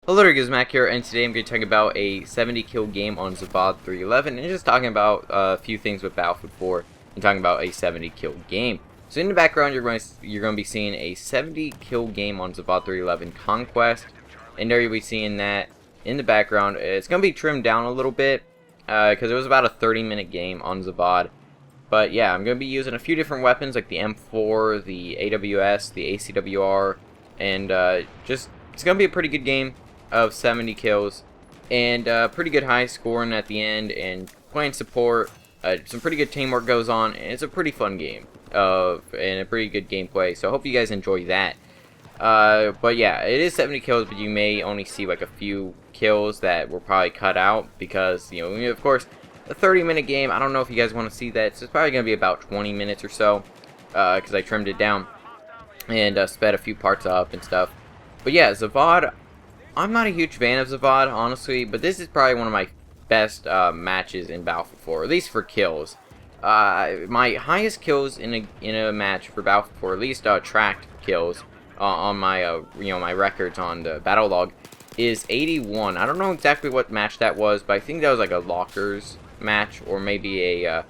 Hello there, guys, Mac here, and today I'm going to talk about a 70 kill game on Zavod 311, and just talking about a few things with Battlefield 4, and talking about a 70 kill game. So in the background, you're going to be seeing a 70 kill game on Zavod 311 Conquest, and there you'll be seeing that in the background. It's going to be trimmed down a little bit, because it was about a 30-minute game on Zavod. But yeah, I'm going to be using a few different weapons, like the M4, the AWS, the ACW-R, and it's going to be a pretty good game of 70 kills, and pretty good high scoring at the end, and playing support. Some pretty good teamwork goes on, and it's a pretty fun game, and a pretty good gameplay, so I hope you guys enjoy that. But yeah, it is 70 kills, but you may only see like a few kills that were probably cut out, because, you know, of course, a 30-minute game, I don't know if you guys want to see that, so it's probably going to be about 20 minutes or so, because I trimmed it down, and sped a few parts up and stuff. But yeah, Zavod, I'm not a huge fan of Zavod, honestly, but this is probably one of my best matches in Battlefield 4, at least for kills. My highest kills in a match for Battlefield 4, at least tracked kills on my my records on the battle log, is 81. I don't know exactly what match that was, but I think that was like a lockers match, or maybe a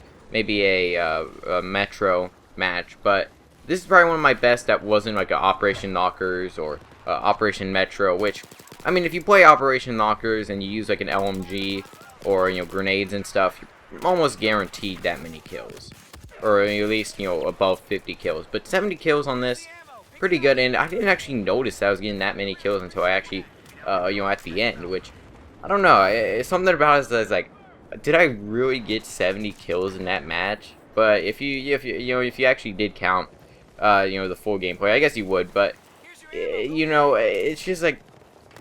metro match. But this is probably one of my best that wasn't like an Operation Lockers or Operation Metro, which, I mean, if you play Operation Lockers and you use like an LMG or, grenades and stuff, you're almost guaranteed that many kills, or at least, above 50 kills. But 70 kills on this, pretty good. And I didn't actually notice that I was getting that many kills until I actually, at the end, which, I don't know, it's something about it that's like, did I really get 70 kills in that match? But if you actually did count, the full gameplay, I guess you would. But it's just like,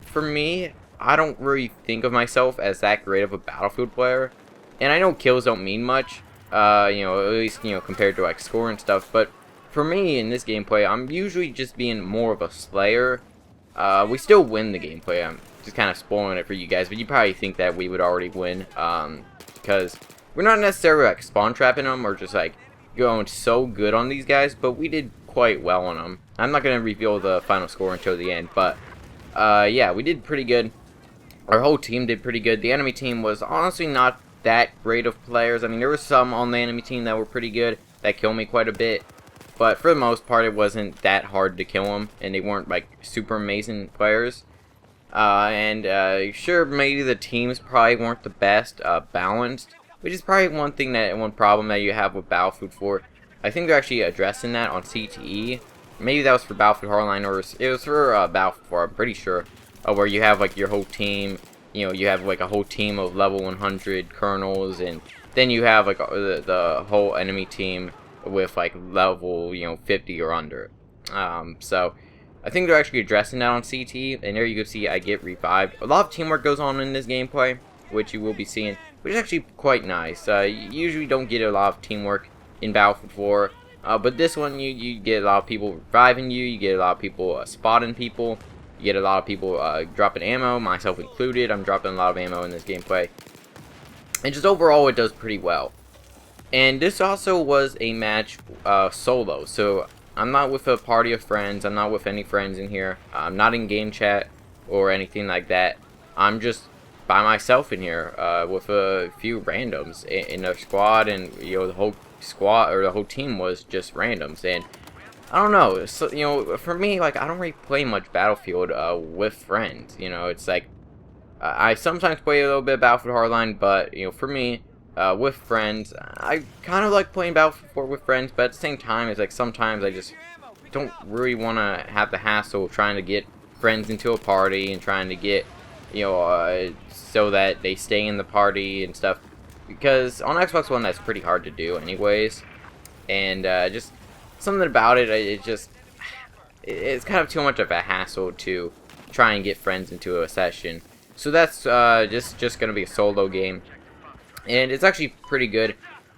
for me, I don't really think of myself as that great of a Battlefield player, and I know kills don't mean much, at least, compared to like score and stuff, but for me in this gameplay, I'm usually just being more of a slayer. We still win the gameplay. I'm just kind of spoiling it for you guys, but you probably think that we would already win, because we're not necessarily like spawn trapping them or just like going so good on these guys, but we did quite well on them. I'm not going to reveal the final score until the end, but yeah, we did pretty good. Our whole team did pretty good. The enemy team was honestly not that great of players. I mean, there were some on the enemy team that were pretty good, that killed me quite a bit, but for the most part, it wasn't that hard to kill them, and they weren't like super amazing players. Sure, maybe the teams probably weren't the best balanced, which is probably one problem that you have with Battlefield 4. I think they're actually addressing that on CTE. Maybe that was for Battlefield Hardline, or it was for Battlefield 4, I'm pretty sure. Where you have like your whole team, you have like a whole team of level 100 colonels, and then you have like the whole enemy team with like level 50 or under. So I think they're actually addressing that on CT, and there you can see I get revived. A lot of teamwork goes on in this gameplay, which you will be seeing, which is actually quite nice. You usually don't get a lot of teamwork in Battlefield 4, but this one you get a lot of people reviving you, you get a lot of people spotting people, you get a lot of people dropping ammo, myself included. I'm dropping a lot of ammo in this gameplay, and just overall it does pretty well. And this also was a match solo, so I'm not with a party of friends. I'm not with any friends in here. I'm not in game chat or anything like that. I'm just by myself in here with a few randoms in a squad, and the whole squad or the whole team was just randoms. And I don't know, so for me, like, I don't really play much Battlefield with friends. It's like I sometimes play a little bit of Battlefield Hardline, but for me, with friends, I kind of like playing Battlefield 4 with friends, but at the same time, it's like sometimes I just don't really want to have the hassle of trying to get friends into a party and trying to get, so that they stay in the party and stuff, because on Xbox One that's pretty hard to do anyways, and just something about it, it's kind of too much of a hassle to try and get friends into a session. So that's just gonna be a solo game, and it's actually pretty good.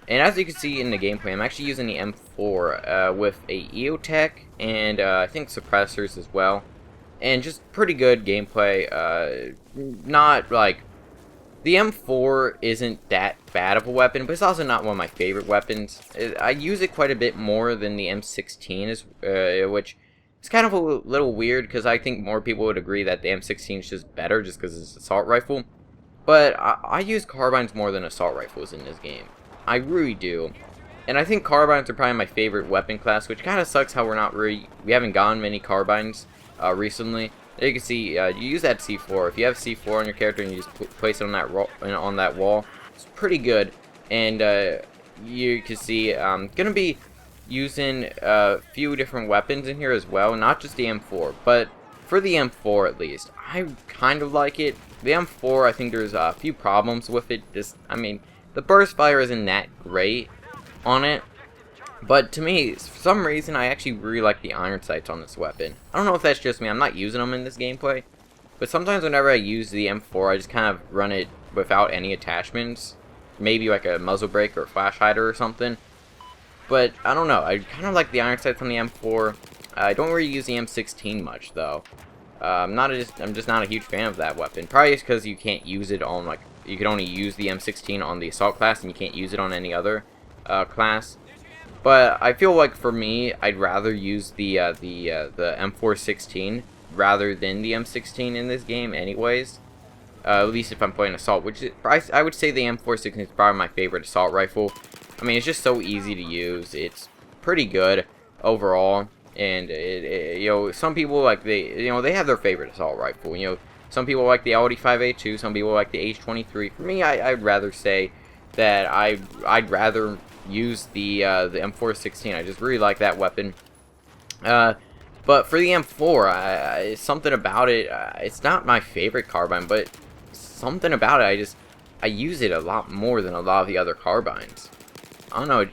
And as you can see in the gameplay, I'm actually using the M4 with a EOTech and I think suppressors as well, and just pretty good gameplay. Not like, the M4 isn't that bad of a weapon, but it's also not one of my favorite weapons. I use it quite a bit more than the M16, which It's kind of a little weird because I think more people would agree that the M16 is just better just because it's an assault rifle. But I use carbines more than assault rifles in this game. I really do. And I think carbines are probably my favorite weapon class, which kind of sucks how we haven't gotten many carbines recently. There you can see, you use that C4. If you have C4 on your character and you just place it on that wall, it's pretty good. And you can see, gonna be using a few different weapons in here as well, not just the M4, but for the M4 at least, I kind of like it. The M4, I think there's a few problems with it. I mean, the burst fire isn't that great on it, but to me, for some reason, I actually really like the iron sights on this weapon. I don't know if that's just me. I'm not using them in this gameplay, but sometimes whenever I use the M4, I just kind of run it without any attachments, maybe like a muzzle brake or a flash hider or something. But I don't know. I kind of like the iron sights on the M4. I don't really use the M16 much though. I'm just not a huge fan of that weapon. Probably just because you can't use it on, like, you can only use the M16 on the assault class and you can't use it on any other class. But I feel like for me, I'd rather use the M416 rather than the M16 in this game anyways. At least if I'm playing assault, which is, I would say the M416 is probably my favorite assault rifle. I mean, it's just so easy to use. It's pretty good overall. And you know, some people like they have their favorite assault rifle. You know, some people like the LD5A2, some people like the H23. For me, I'd rather say that I'd rather use the M416. I just really like that weapon. But for the M4, something about it. It's not my favorite carbine, but something about it. I use it a lot more than a lot of the other carbines. I don't know.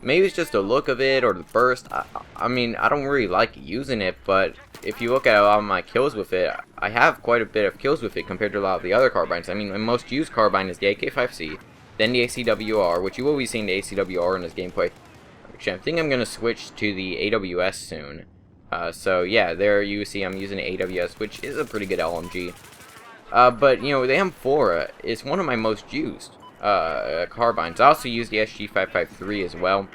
Maybe it's just the look of it or the burst. I mean, I don't really like using it, but if you look at a lot of my kills with it, I have quite a bit of kills with it compared to a lot of the other carbines. I mean, my most used carbine is the AK-5C, then the ACW-R, which you will be seeing the ACW-R in this gameplay. Which I think I'm going to switch to the AWS soon. So yeah, there you see I'm using the AWS, which is a pretty good LMG. But, you know, the M4 is one of my most used carbines. I also use the SG553 as well,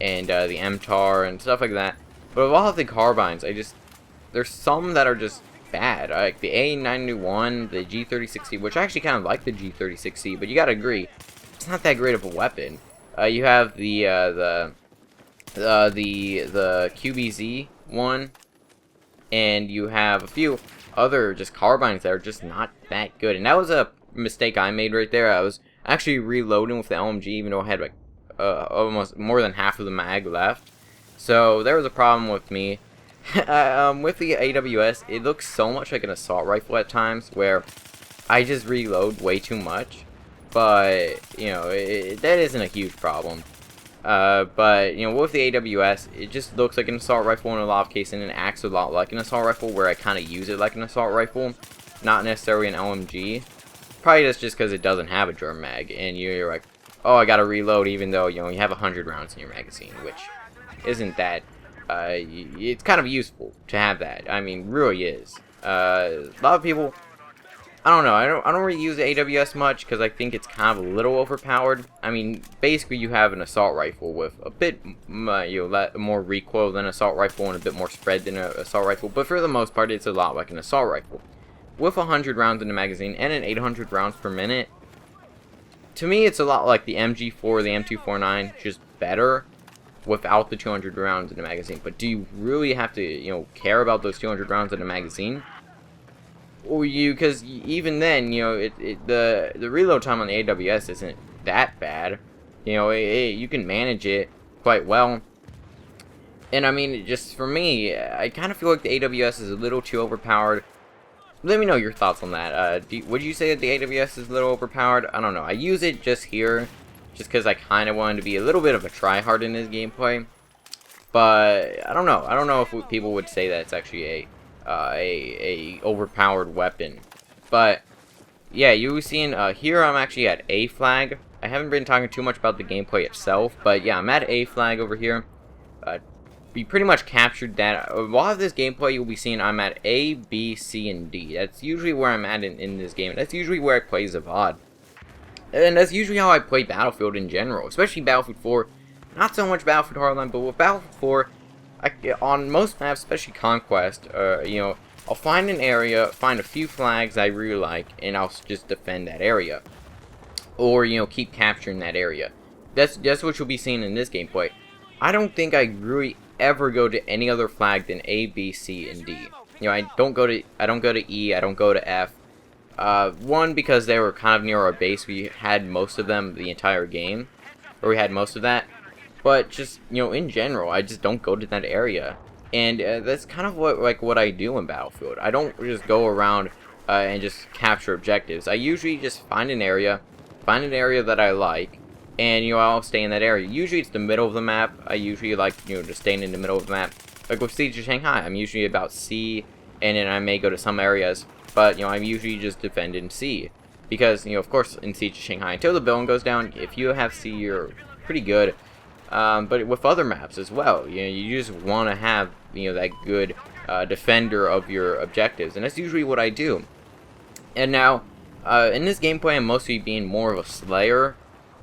and the MTAR and stuff like that. But of all of the carbines, there's some that are just bad. Like the A991, the G36C, which I actually kind of like the G36C, but you gotta agree, it's not that great of a weapon. You have the QBZ one, and you have a few other just carbines that are just not that good. And that was a mistake I made right there. I was actually reloading with the LMG, even though I had like almost more than half of the mag left. So there was a problem with me. With the AWS, it looks so much like an assault rifle at times, where I just reload way too much. But you know, that isn't a huge problem. But you know, with the AWS, it just looks like an assault rifle in a lot of cases, and it acts a lot like an assault rifle, where I kind of use it like an assault rifle, not necessarily an LMG. Probably just because it doesn't have a drum mag, and you're like, oh, I gotta reload, even though you have 100 rounds in your magazine, which isn't that. It's kind of useful to have that. I mean, really is. A lot of people, I don't know. I don't really use the AWS much because I think it's kind of a little overpowered. I mean, basically you have an assault rifle with a bit more recoil than an assault rifle and a bit more spread than an assault rifle. But for the most part, it's a lot like an assault rifle. With 100 rounds in the magazine and an 800 rounds per minute, to me it's a lot like the MG4, the M249, just better without the 200 rounds in the magazine. But do you really have to, care about those 200 rounds in the magazine? Or because even then, the reload time on the AWS isn't that bad. You can manage it quite well. And I mean, just for me, I kind of feel like the AWS is a little too overpowered. Let me know your thoughts on that. Would you say that the AWS is a little overpowered? I don't know. I use it just here, just because I kind of wanted to be a little bit of a tryhard in this gameplay. But I don't know. I don't know if people would say that it's actually a overpowered weapon. But yeah, you seen here I'm actually at A flag. I haven't been talking too much about the gameplay itself, but yeah, I'm at A flag over here. We pretty much captured that. A lot of this gameplay you'll be seeing I'm at A, B, C, and D. That's usually where I'm at in this game. That's usually where I play Zavod. And that's usually how I play Battlefield in general, especially Battlefield 4. Not so much Battlefield Hardline, but with Battlefield 4, on most maps, especially Conquest, I'll find an area, find a few flags I really like, and I'll just defend that area. Or, keep capturing that area. That's what you'll be seeing in this gameplay. I don't think I really ever go to any other flag than A, B, C, and D. I don't go to E, I don't go to F. One, because they were kind of near our base. We had most of them the entire game. Or we had most of that. But just, in general, I just don't go to that area. And that's kind of what I do in Battlefield. I don't just go around and just capture objectives. I usually just find an area that I like, and I'll stay in that area. Usually it's the middle of the map. I usually like just staying in the middle of the map. Like with Siege of Shanghai, I'm usually about C, and then I may go to some areas, but I'm usually just defending C, because of course in Siege of Shanghai, until the building goes down, if you have C, you're pretty good. But with other maps as well, you just want to have that good defender of your objectives, and that's usually what I do. And now, in this gameplay, I'm mostly being more of a slayer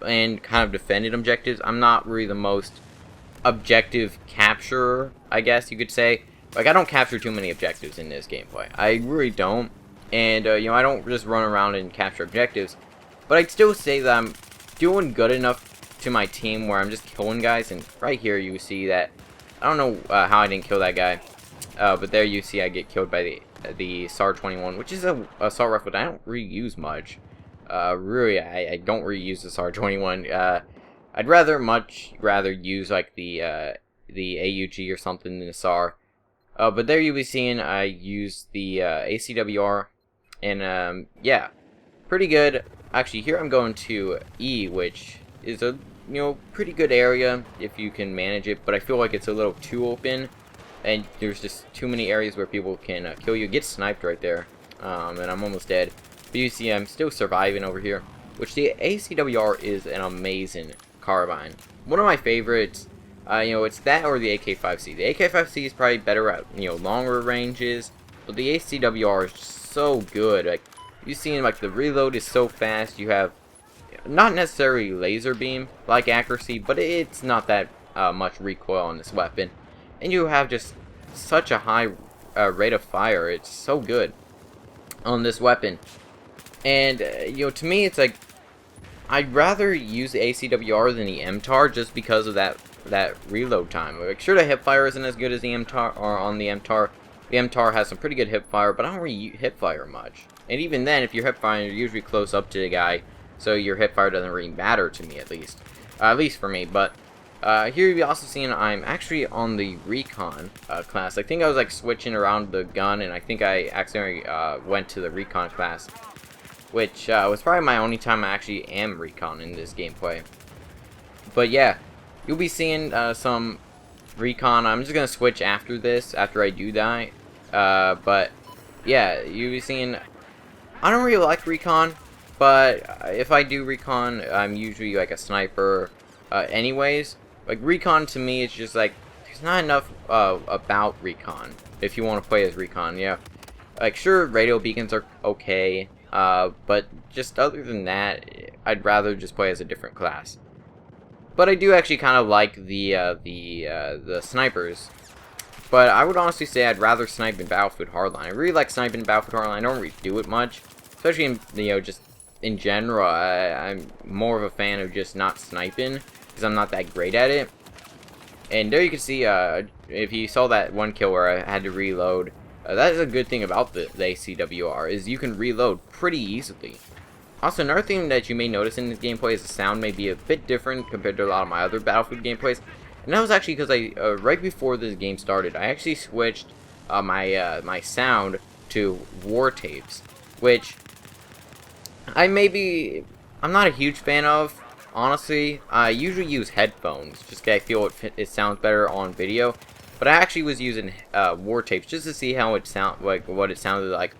and kind of defended objectives. I'm not really the most objective capturer, I guess you could say. Like, I don't capture too many objectives in this gameplay. I really don't. And, I don't just run around and capture objectives. But I'd still say that I'm doing good enough to my team where I'm just killing guys. And right here you see that, I don't know how I didn't kill that guy. But there you see I get killed by the SAR-21, which is a assault rifle that I don't really use much. Really, I don't really use the SAR-21. I'd much rather use like the AUG or something than the SAR. But there you'll be seeing I use the ACW-R, and yeah, pretty good. Actually, here I'm going to E, which is a pretty good area if you can manage it, but I feel like it's a little too open, and there's just too many areas where people can kill you. Get sniped right there, and I'm almost dead. But you see I'm still surviving over here, which the ACW-R is an amazing carbine. One of my favorites, it's that or the AK-5C. The AK-5C is probably better at, longer ranges, but the ACW-R is just so good. Like, you see, like, the reload is so fast. You have not necessarily laser beam like accuracy, but it's not that much recoil on this weapon, and you have just such a high rate of fire. It's so good on this weapon. And to me, it's like I'd rather use the ACW-R than the MTAR just because of that reload time. Like, sure, the hipfire isn't as good as the MTAR, or on the MTAR. The MTAR has some pretty good hipfire, but I don't really hipfire much. And even then, if you're hipfiring, you're usually close up to the guy, so your hipfire doesn't really matter to me, at least for me. But here you'll be also seeing I'm actually on the recon class. I think I was like switching around the gun, and I think I accidentally went to the recon class, which was probably my only time I actually am recon in this gameplay. But yeah, you'll be seeing some recon. I'm just gonna switch after this, after I do die. But yeah, you'll be seeing. I don't really like recon, but if I do recon, I'm usually like a sniper. Anyways, like recon to me, it's just like there's not enough about recon if you want to play as recon. Yeah, like sure, radio beacons are okay. But just other than that, I'd rather just play as a different class. But I do actually kind of like the snipers. But I would honestly say I'd rather snipe in Battlefield Hardline. I really like sniping in Battlefield Hardline. I don't really do it much, especially in just in general. I'm more of a fan of just not sniping because I'm not that great at it. And there you can see, if you saw that one kill where I had to reload. That is a good thing about the ACW-R, is you can reload pretty easily. Also, another thing that you may notice in this gameplay is the sound may be a bit different compared to a lot of my other Battlefield gameplays. And that was actually because right before this game started, I actually switched my sound to war tapes, which I'm not a huge fan of, honestly. I usually use headphones, just because I feel it sounds better on video. But I actually was using war tapes just to see how it what it sounded like.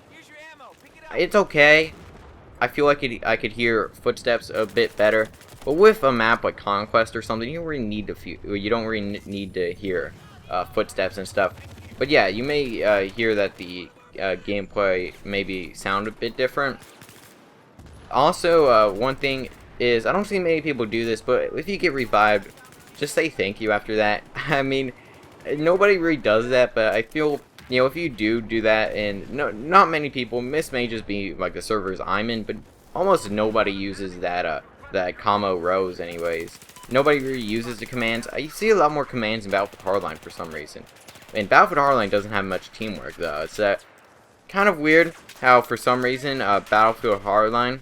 It's okay. I feel like I could hear footsteps a bit better. But with a map like Conquest or something, you don't really need to hear footsteps and stuff. But yeah, you may hear that the gameplay maybe sound a bit different. Also, one thing is, I don't see many people do this, but if you get revived, just say thank you after that. I mean, nobody really does that, but I feel, you know, if you do that, and not many people, this may just be like the servers I'm in, but almost nobody uses that commo rows anyways. Nobody really uses the commands. I see a lot more commands in Battlefield Hardline for some reason. And Battlefield Hardline doesn't have much teamwork though. It's kind of weird how for some reason Battlefield Hardline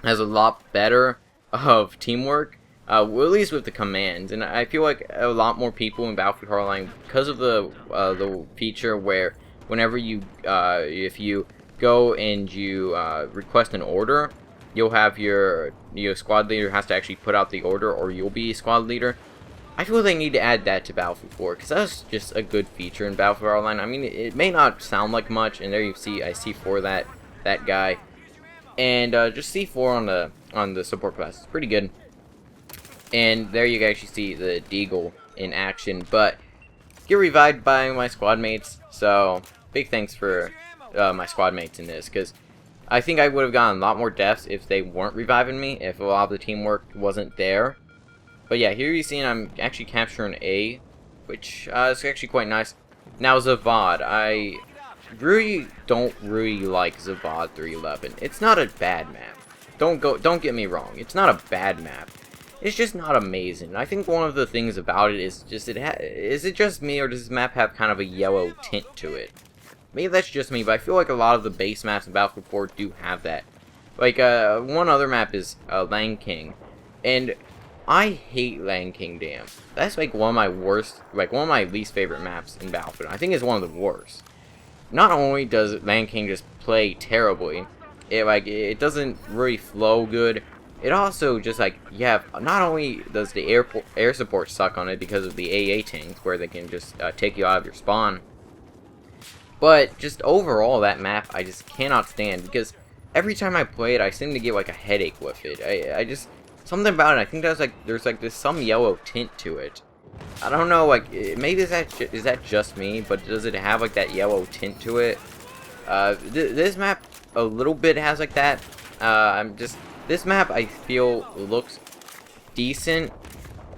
has a lot better of teamwork. Well, at least with the commands, and I feel like a lot more people in Battlefield Hardline, because of the feature where whenever you if you go and you request an order, you'll have your squad leader has to actually put out the order, or you'll be squad leader. I feel they need to add that to Battlefield 4, because that's just a good feature in Battlefield Hardline. I mean, it may not sound like much, and there you see I C4 that guy, and just C4 on the support class is pretty good. And there you can actually see the Deagle in action, but get revived by my squad mates, so big thanks for my squad mates in this, because I think I would have gotten a lot more deaths if they weren't reviving me, if a lot of the teamwork wasn't there. But yeah, here you see I'm actually capturing A, which is actually quite nice. Now Zavod, I really don't like Zavod 311. It's not a bad map. Don't get me wrong. It's not a bad map. It's just not amazing. I think one of the things about it is just is it just me, or does this map have kind of a yellow tint to it? Maybe that's just me, but I feel like a lot of the base maps in Battlefield 4 do have that. Like one other map is Land King, and I hate Land King Dam. That's like one of my worst, like one of my least favorite maps in Battlefield. I think it's one of the worst. Not only does Land King just play terribly, it doesn't really flow good. It also just like not only does the air support suck on it because of the AA tanks where they can just take you out of your spawn, but just overall that map I just cannot stand, because every time I play it I seem to get like a headache with it. I just something about it. I think there's this some yellow tint to it. I don't know, like maybe is that just me, but does it have like that yellow tint to it? This map a little bit has like that. This map I feel looks decent.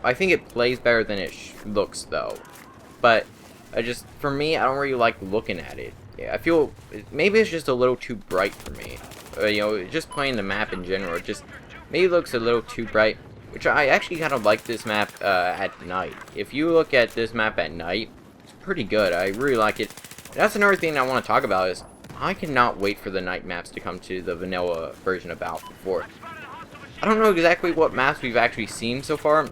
I think it plays better than it looks though. But for me, I don't really like looking at it. Yeah, I feel maybe it's just a little too bright for me. You know, just playing the map in general, it just maybe looks a little too bright. Which I actually kind of like this map at night. If you look at this map at night, it's pretty good. I really like it. That's another thing I want to talk about is I cannot wait for the night maps to come to the vanilla version of Battlefield 4. I don't know exactly what maps we've actually seen so far,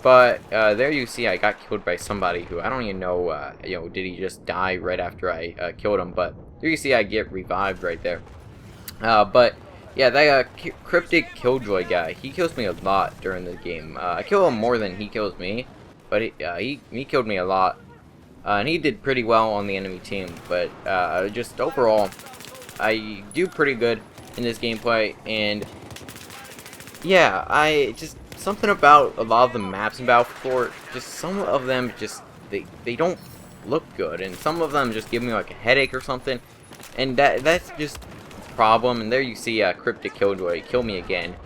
but there you see I got killed by somebody who I don't even know, you know, did he just die right after I killed him, but there you see I get revived right there. But yeah, that Cryptic Killjoy guy, he kills me a lot during the game. I kill him more than he kills me, but he killed me a lot. And he did pretty well on the enemy team, but just overall, I do pretty good in this gameplay, and yeah, something about a lot of the maps in Battlefield 4, just some of them just, they don't look good, and some of them just give me like a headache or something, and that's just a problem. And there you see Cryptic Killjoy kill me again.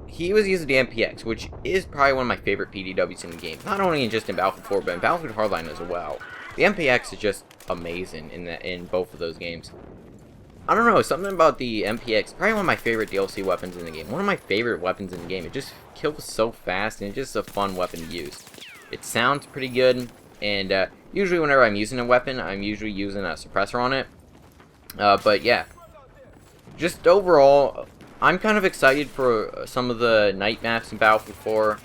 He was using the MPX, which is probably one of my favorite PDWs in the game. Not only just in Battlefield 4, but in Battlefield Hardline as well. The MPX is just amazing in both of those games. I don't know, something about the MPX, probably one of my favorite DLC weapons in the game. One of my favorite weapons in the game. It just kills so fast, and it's just a fun weapon to use. It sounds pretty good, and usually whenever I'm using a weapon, I'm usually using a suppressor on it. But yeah, just overall, I'm kind of excited for some of the night maps in Battlefield 4.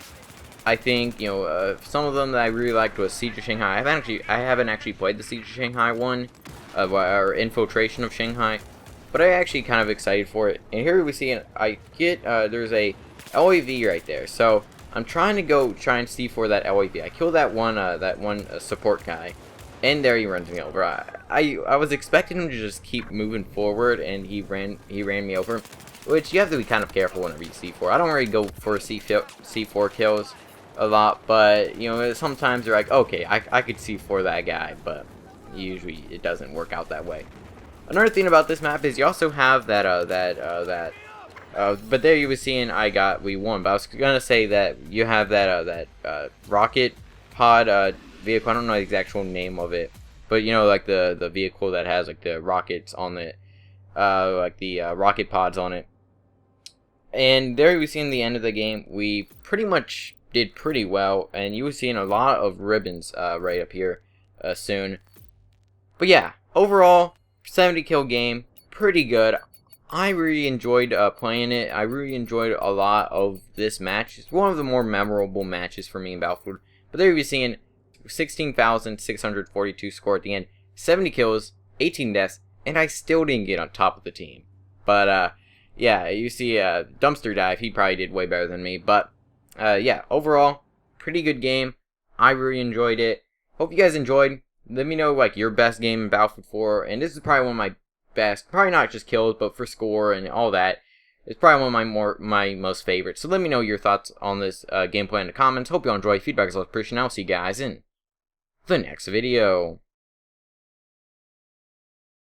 I think, you know, some of them that I really liked was Siege of Shanghai. I haven't actually played the Siege of Shanghai one, or Infiltration of Shanghai, but I'm actually kind of excited for it. And here we see, there's a LAV right there, so I'm trying to go try and see for that LAV. I killed that one support guy, and there he runs me over. I was expecting him to just keep moving forward, and he ran me over. Which you have to be kind of careful whenever you C4. I don't really go for C4 kills a lot, but you know, sometimes they're like, okay, I could C4 that guy, but usually it doesn't work out that way. Another thing about this map is you also have but there you were seeing we won, but I was gonna say that you have that rocket pod vehicle. I don't know the actual name of it, but you know, like the vehicle that has like the rockets on it, like the rocket pods on it. And there we see in the end of the game, we pretty much did pretty well, and you will see a lot of ribbons right up here soon. But yeah, overall, 70 kill game, pretty good. I really enjoyed playing it. I really enjoyed a lot of this match. It's one of the more memorable matches for me in Battlefield. But there you're seeing 16,642 score at the end, 70 kills, 18 deaths, and I still didn't get on top of the team. But yeah, you see Dumpster Dive, he probably did way better than me. But yeah, overall, pretty good game. I really enjoyed it. Hope you guys enjoyed. Let me know like your best game in Battlefield 4, and this is probably one of my best, probably not just kills, but for score and all that. It's probably one of my most favorites. So let me know your thoughts on this gameplay in the comments. Hope you all enjoy. Feedback is always appreciated. I'll see you guys in the next video.